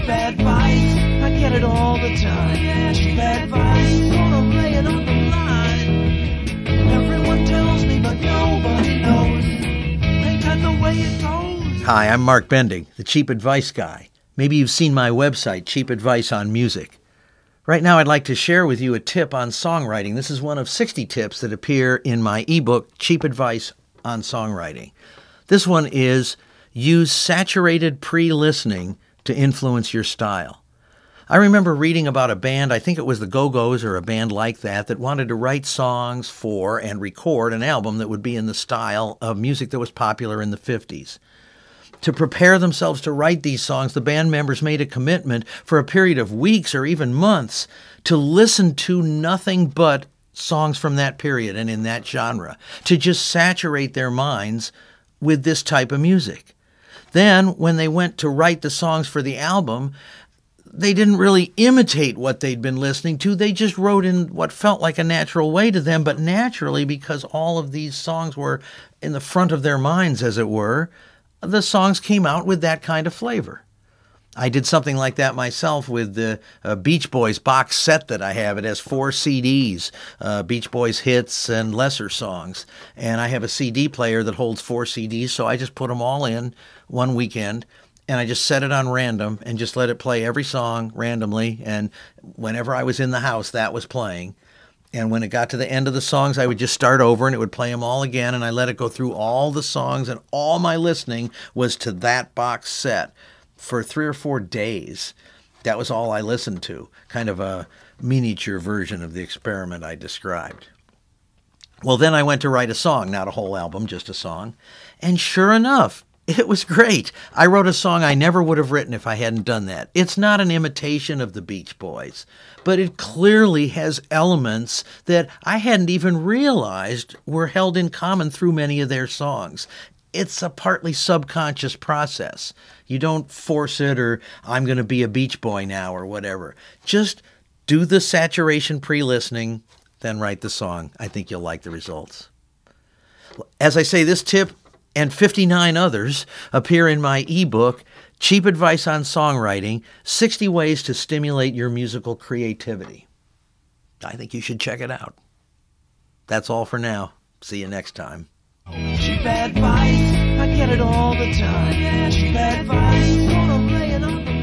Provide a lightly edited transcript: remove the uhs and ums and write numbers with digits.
Cheap advice, I get it all the time. Cheap advice, gonna lay it on the line. Everyone tells me, but nobody knows. Ain't that the way it goes? Hi, I'm Mark Bendig, the Cheap Advice Guy. Maybe you've seen my website, Cheap Advice on Music. Right now I'd like to share with you a tip on songwriting. This is one of 60 tips that appear in my ebook, Cheap Advice on Songwriting. This one is use saturated pre-listening to influence your style. I remember reading about a band, I think it was the Go-Go's or a band like that, that wanted to write songs for and record an album that would be in the style of music that was popular in the 50s. To prepare themselves to write these songs, the band members made a commitment for a period of weeks or even months to listen to nothing but songs from that period and in that genre, to just saturate their minds with this type of music. Then, when they went to write the songs for the album, they didn't really imitate what they'd been listening to. They just wrote in what felt like a natural way to them, but naturally, because all of these songs were in the front of their minds, as it were, the songs came out with that kind of flavor. I did something like that myself with the Beach Boys box set that I have. It has 4 CDs, Beach Boys hits and lesser songs. And I have a CD player that holds 4 CDs, so I just put them all in one weekend, and I just set it on random and just let it play every song randomly. And whenever I was in the house, that was playing. And when it got to the end of the songs, I would just start over and it would play them all again, and I let it go through all the songs, and all my listening was to that box set. For 3 or 4 days, that was all I listened to, kind of a miniature version of the experiment I described. Well, then I went to write a song, not a whole album, just a song, and sure enough, it was great. I wrote a song I never would have written if I hadn't done that. It's not an imitation of the Beach Boys, but it clearly has elements that I hadn't even realized were held in common through many of their songs. It's a partly subconscious process. You don't force it or I'm going to be a Beach Boy now or whatever. Just do the saturation pre-listening, then write the song. I think you'll like the results. As I say, this tip and 59 others appear in my ebook, Cheap Advice on Songwriting, 60 Ways to Stimulate Your Musical Creativity. I think you should check it out. That's all for now. See you next time. Cheap advice, I get it all the time. Cheap advice, gonna lay it on the